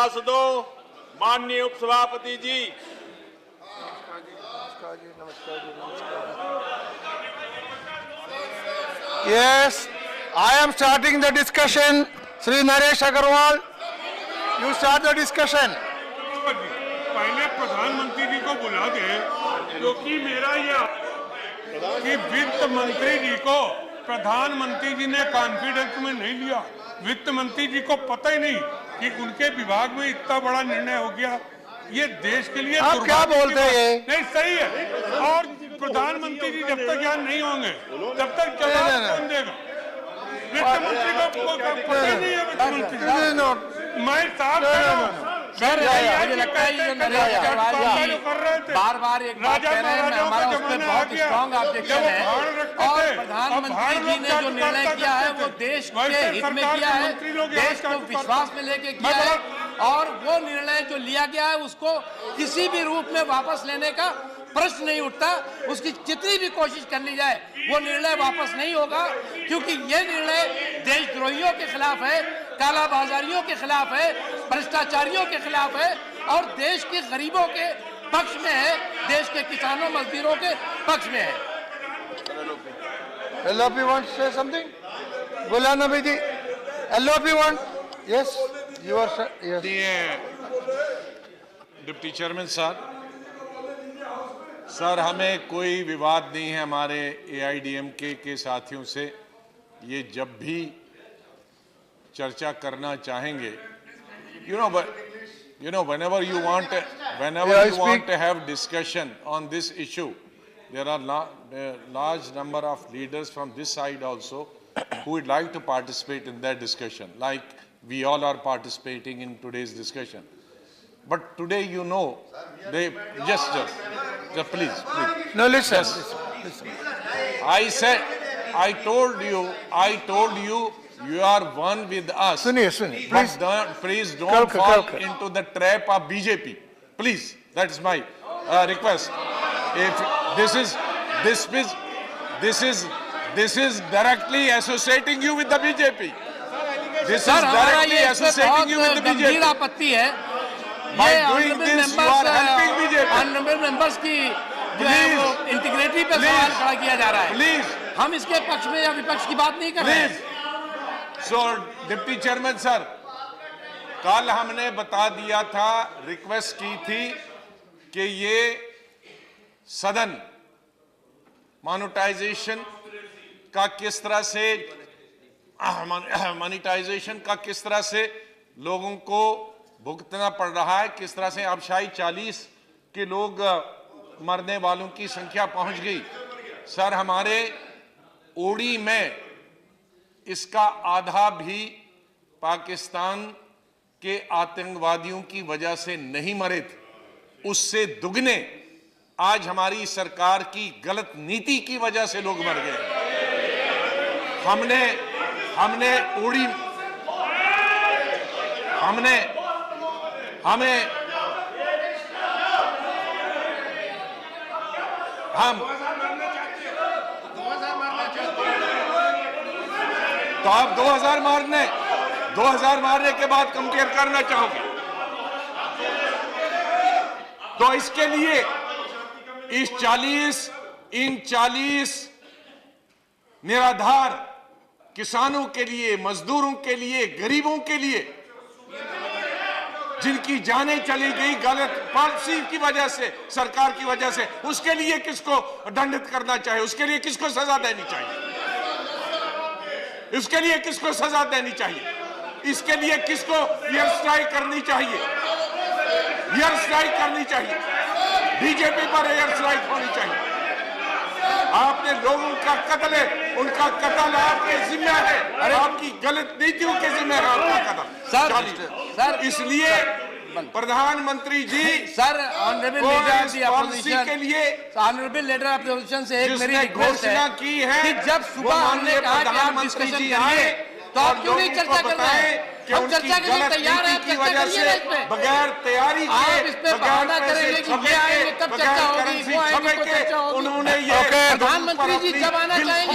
सांसदों, माननीय उपसभापति जी, Yes, I am starting the discussion. Shri Naresh Agarwal, you start the discussion. पहले प्रधानमंत्री जी को बुला दे, क्योंकि मेरा यह कि वित्त मंत्री जी को प्रधानमंत्री जी ने कॉन्फिडेंस में नहीं लिया। वित्त मंत्री जी को पता ही नहीं कि उनके विभाग में इतना बड़ा निर्णय हो गया। ये देश के लिए आप क्या बोलते हैं? नहीं सही है। और प्रधानमंत्री जी जब तक यहाँ नहीं होंगे तब तक जवाब कौन देगा? वित्त मंत्री को पता ही नहीं है। वित्त मंत्री मैं साफ कर रहा हूँ। सर मुझे लगता है ये नरेश अग्रवाल जी बार-बार एक बात कह रहे हैं, हमारा उस पर बहुत स्ट्रॉन्ग ऑब्जेक्शन है। और प्रधानमंत्री जी ने जो निर्णय किया है वो देश के हित में किया है, देश को विश्वास में लेके किया है, और वो निर्णय जो लिया गया है उसको किसी भी रूप में वापस लेने का प्रश्न नहीं उठता। उसकी जितनी भी कोशिश कर ली जाए वो निर्णय वापस नहीं होगा, क्योंकि ये निर्णय देशद्रोहियों के खिलाफ है, कालाबाजारियों के खिलाफ है, भ्रष्टाचारियों के खिलाफ है, और देश के गरीबों के पक्ष में है, देश के किसानों मजदूरों के पक्ष में है। LOP wants to say something? Ghulam Nabi ji, LOP want? Yes, you are. Yes. Deputy chairman sir, हमें कोई विवाद नहीं है हमारे AIDMK के साथियों से। ये जब भी चर्चा करना चाहेंगे, whenever you want to have discussion on this issue, there are large number of leaders from this side also who would like to participate in that discussion, like we all are participating in today's discussion. But today, they just please. No, listen. I told you, you are one with us. Suniye, please. Please don't fall into the trap of BJP. Please, that is my request. If this is directly associating you with the BJP. This is directly associating you with the BJP. आपत्ति है। By doing this, you are helping BJP. Honourable members की जो है वो integrity पे सवाल खड़ा किया जा रहा है। Please. हम इसके पक्ष में या विपक्ष की बात नहीं कर रहे हैं। So, डिप्टी चेयरमैन सर, कल हमने बता दिया था, रिक्वेस्ट की थी कि ये सदन मोनेटाइजेशन का किस तरह से लोगों को भुगतना पड़ रहा है, किस तरह से आबशाई 40 के लोग मरने वालों की संख्या पहुंच गई। सर, हमारे ओडी में इसका आधा भी पाकिस्तान के आतंकवादियों की वजह से नहीं मरे थे, उससे दुगने आज हमारी सरकार की गलत नीति की वजह से लोग मर गए। तो आप 2000 मारने के बाद कंपेयर करना चाहोगे? तो इसके लिए इन 40 निराधार किसानों के लिए, मजदूरों के लिए, गरीबों के लिए, जिनकी जानें चली गई गलत पॉलिसी की वजह से, सरकार की वजह से, उसके लिए किसको दंडित करना चाहिए? उसके लिए किसको सजा देनी चाहिए? इसके लिए किसको सजा देनी चाहिए? इसके लिए किसको एयर स्ट्राइक करनी चाहिए? एयर स्ट्राइक करनी चाहिए। बीजेपी पर एयर स्ट्राइक होनी चाहिए। आपने लोगों का कत्ल है, उनका कत्ल आपके जिम्मे है, आपकी गलत नीतियों के जिम्मे है आपका कत्ल। सर, इसलिए प्रधानमंत्री जी, sir, honourable leader of the opposition के लिए, honourable leader of the opposition से एक मेरी रिक्वेस्ट है कि जब सुबह हमने कहा कि आप डिस्कशन करिए, तो आप क्यों नहीं चर्चा कर रहे हैं? हम चर्चा के लिए तैयार हैं, चर्चा करिए ना इसमें। बगैर तैयारी के, आप इस पे बहाना करेंगे कि ये आएंगे तब चर्चा होगी, वो आएंगे तो चर्चा होगी। उन्होंने प्रधानमंत्री जी जब आना चाहेंगे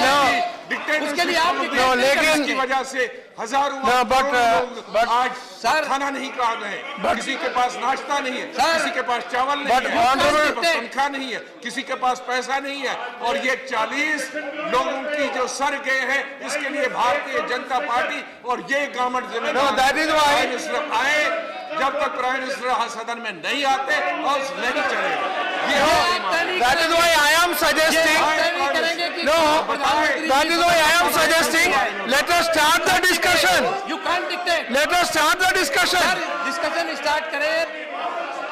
उसके लिए आप डिक्टेटरशिप लेकिन- की वजह से हजारों No, but, लोग आज सर- खाना नहीं खा रहे हैं, किसी के पास नाश्ता नहीं है, सर- किसी के पास चावल नहीं but है, किसी के honorable- पास तनख्वाह नहीं है, किसी के पास पैसा नहीं है, और ये 40 लोगों की जो सर गए हैं, इसके लिए भारतीय जनता पार्टी और ये गवर्नमेंट जिम्मेदार No, that is why- prime minister आए, जब तक प्राइम मिनिस्टर सदन में नहीं आते और नहीं चलेगा। ये हमारी मांग है। That is why I am suggesting. No, that is why I am suggesting. Let us start the discussion. You can dictate Let us start the discussion. Sir discussion start करें,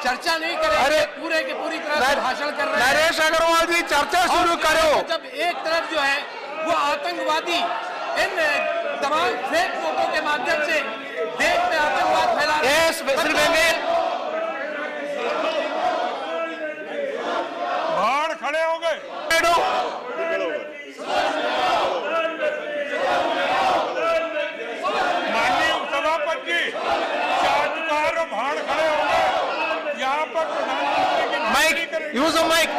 चर्चा नहीं करें, अरे, पूरे के पूरी तरह से भाषण कर रहे हैं। नरेश अग्रवाल जी चर्चा शुरू और करो। जब एक तरफ जो है वो आतंकवादी इन तमाम फेक वोटों के माध्यम से देश में आतंकवाद फैला रहे हैं। Yes, Mr. Bengal. बाहर खड़े हो गए। माननीय उपसभापति जी, चाटुकार और बाहर खड़े हो गए। यहाँ पर प्रधानमंत्री की Mike, use the mic.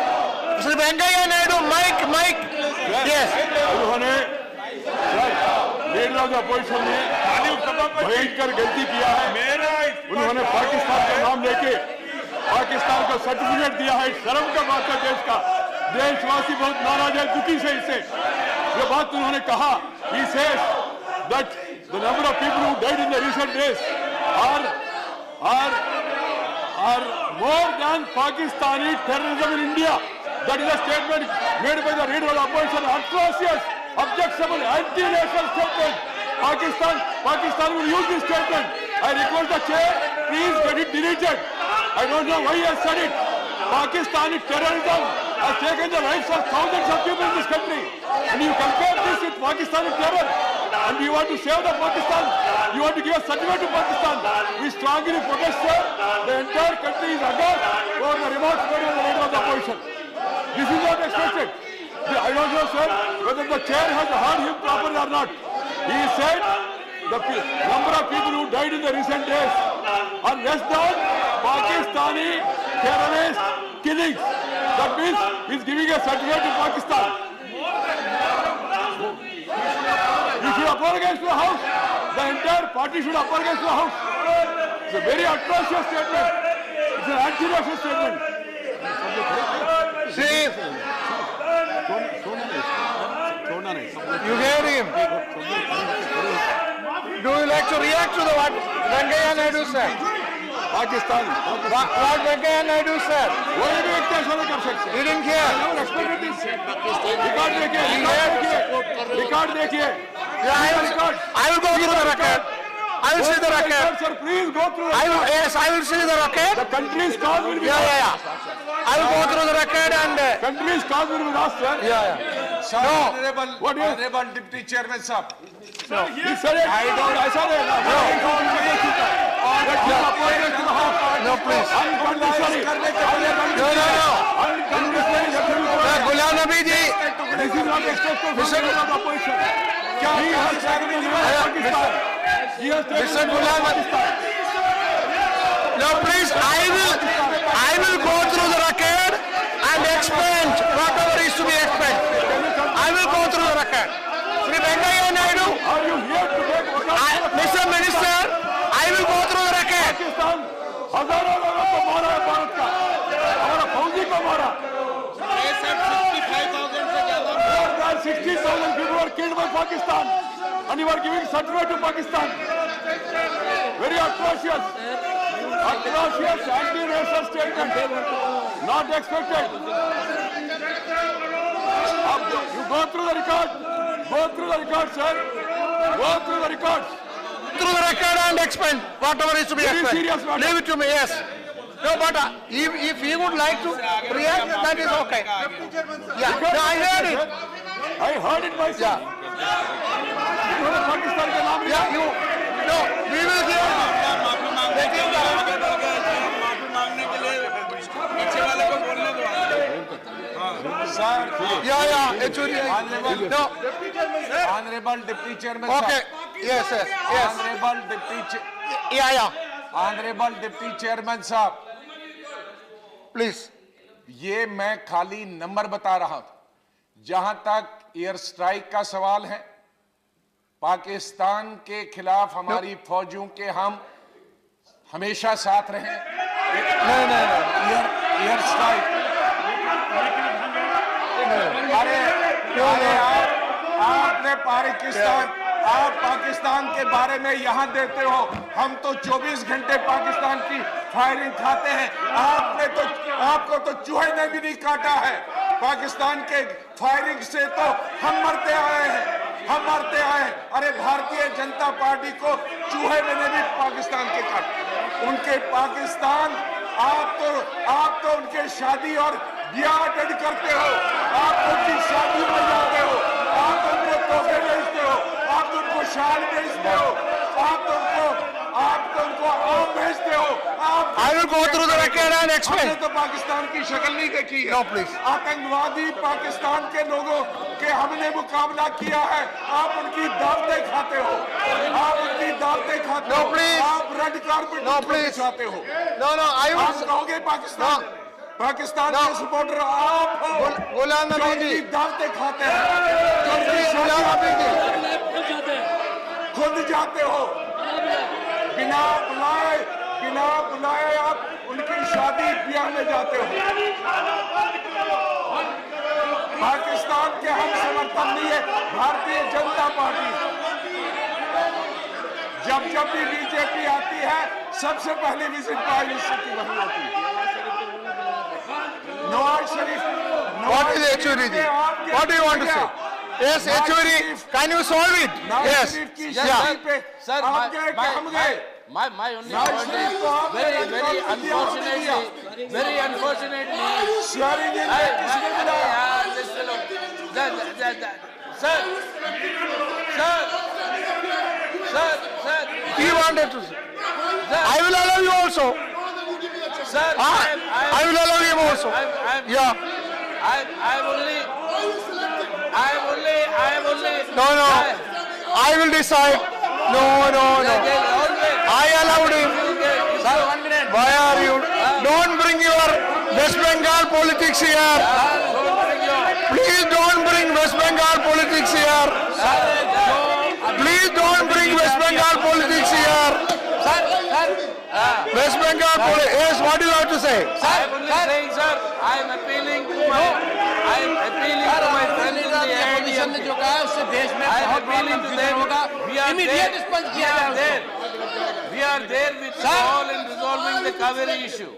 Mr. Venkaiah Naidu, mic. Yes. उन्होंने लीडर ऑफ द अपोजिशन ने माननीय उपसभापति भयंकर गलती किया है। मेरा उन्होंने पाकिस्तान का नाम लेके पाकिस्तान को सर्टिफिकेट दिया है। शर्म का बात है देश का। देशवासी बहुत नाराज है, दुखी से इससे। ये बात उन्होंने कहा, he says that the number of people who died in the recent days are more than Pakistani terrorism in India. That is a statement made by the leader of the opposition. Atrocious, objectionable, anti-national statement. Pakistan will use this statement. I request the chair, please get it deleted. I don't know why he has said it. Pakistani terrorism has taken the lives of thousands of people in this country. And you compare this with Pakistani terror. And you want to save the Pakistan. You want to give a certificate to Pakistan. We strongly protest, sir. The entire country is aghast for the remarks made by the leader of the opposition. This is not expected. I don't know, sir, whether the chair has heard him properly or not. He said the number of people who died in the recent days are less than Pakistani terrorist killings. That means he's giving a certificate to Pakistan. You should apologize to the House. The entire party should apologize to the House. It's a very atrocious statement. It's an anti-national statement. See, you heard him. Do you like to react to the what Venkaiah Naidu said? Pakistan. What Venkaiah Naidu said? कोई भी व्यक्ति ऐसा नहीं कर सकते। He didn't hear. Record देखिए। I will go through the record. I will see the record. Sir, please go through. Yes, I will see the record. The country's cause will be Yeah. I will go through the record and. Country's cause will be lost, sir. Sir, honorable, What is- honorable Deputy Chairman साहब, He said it. I don't. ऐसा नहीं। No, please. Unconditionally. No. Unconditionally. Ghulam Nabi ji. This is not expected from the leader of the opposition. He has taken the lead of Pakistan. He has taken Mr. the lead of Ghulam- Pakistan. No, please. I will go through the record and explain whatever is to be explained. I will go through the record. Sri Venkaiah Naidu. Are you here to make Mr. Minister, I will go through the record. Pakistan हजारों लोगों को मारा है भारत का, हमारा फौजी को मारा। More than 60,000 people were killed by Pakistan, and you are giving certificate to Pakistan. Very atrocious, anti-racial statement. Not expected. You go through the record. Go through the record, sir. Go through the records. Through the record and explain whatever is to be Very explained. serious matter. Leave it to me, yes. No, but if he would like to react, that is okay. Yeah, no, I heard it. I heard it myself. उन्होंने पाकिस्तान का नाम लिया। Yeah, no, we will hear. Yeah, actually, no. honorable Deputy Chairman Okay, साहब, yes. honorable Deputy, Yeah, honorable Deputy Chairman साहब, please. ये मैं खाली number बता रहा हूं। जहां तक एयर स्ट्राइक का सवाल है। पाकिस्तान के खिलाफ हमारी फौजियों के हम हमेशा साथ रहे। एयर स्ट्राइक, अरे आपने आप पाकिस्तान के बारे में यहां देते हो, हम तो 24 घंटे पाकिस्तान की फायरिंग खाते हैं। आपको तो चूहे ने भी नहीं काटा है। पाकिस्तान के फायरिंग से तो हम मरते आए हैं। अरे भारतीय जनता पार्टी को चूहे ने भी पाकिस्तान के काट उनके पाकिस्तान आप तो उनके शादी और ब्याह अटेंड करते हो, आप उनकी शादी में जाते हो, आप उनको तोहफे भेजते हो, आप उनको शाल भेजते हो, आप तो उनको आम भेजते हो। I will go through the record and explain. हमने तो पाकिस्तान की शक्ल नहीं देखी है। No, please. आतंकवादी पाकिस्तान के लोगों के हमने मुकाबला किया है। आप उनकी दावतें खाते हो, No, please. आप रेड कार्पेट No, please. खाते हो। No, I आप will. कहोगे पाकिस्तान No. के सपोर्टर आप हो, गुलाम जो नबी उनकी जी, दावतें खाते हैं, जो उनकी गुलाम नबी जी, खुद जाते हो बिना बुलाए आप उनकी शादी ब्याह में जाते हो। पाकिस्तान के हम समर्थन नहीं है भारतीय जनता पार्टी। जब भी बीजेपी आती है सबसे पहले विजिट प्राइम मिनिस्टर की वही होती है। Nawaz Sharif, what is HOD? What do you want to say? Yes, HOD, can you solve it? Yes. Yeah. Sir, आप गए कि हम गए? my only point is very unfortunately. Sharing इन किसने बनाया? Sir. He wanted to say. I will allow you also. Sir, I will allow him also. Yeah. I'm only. No. I will decide. No. I allowed him. Sir, 1 minute. Why are you? Don't bring your West Bengal politics here. Please don't bring West Bengal politics here. Please don't bring West Bengal politics here. West Bengal politics. Yes, what do you have to say? I'm only saying, sir, I'm appealing to my friends in the opposition ने जो कहा है उससे देश में बहुत बड़ा confusion होगा। इमीडिएट रिस्पॉन्स किया जाए। We are there with all in resolving the Kaveri issue.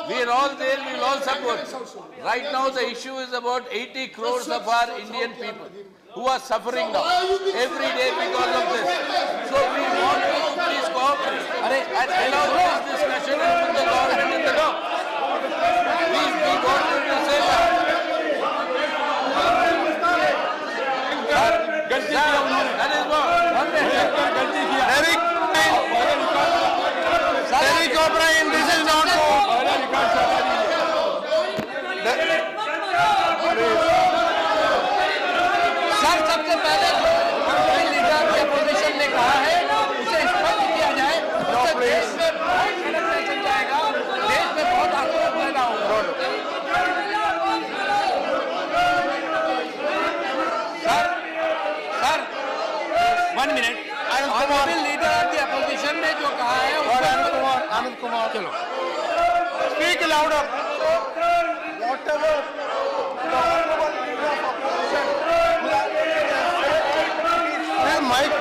We are all there, we will all support. Right now the issue is about 80 crores of our Indian people who are suffering now every day because of this. So we want you to please cooperate and allow this discussion and put the government in the dock. Please, we want you to say that. That is what. Derek O'Brien, this is not so. Sir सबसे पहले leader की opposition ने कहा है उसे स्पष्ट किया जाए। उससे देश में बहुत कंफ्यूजन जाएगा, देश में बहुत आक्रोश पैदा होगा। Sir 1 minute. Honourable leader of the opposition ने जो कहा है Anand Kumar, चलो. Speak louder. Whatever the honorable leader of opposition. Mike.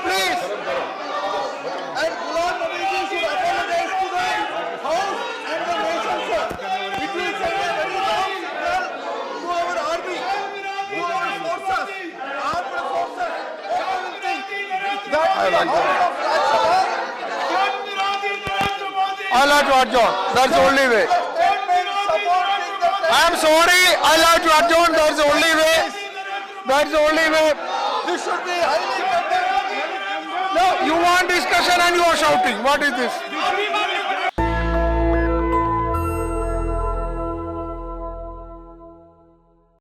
Please. And Ghulam Nabi ji should apologize to the House and the nation, sir. It will send a very wrong signal to our army, to our forces, armed forces, all of them. I'll have to adjourn. That's the only way. I'm sorry. I'll have to adjourn. That's the only way. That's the only way. This should be highly condemned. No, you want discussion and you are shouting. What is this?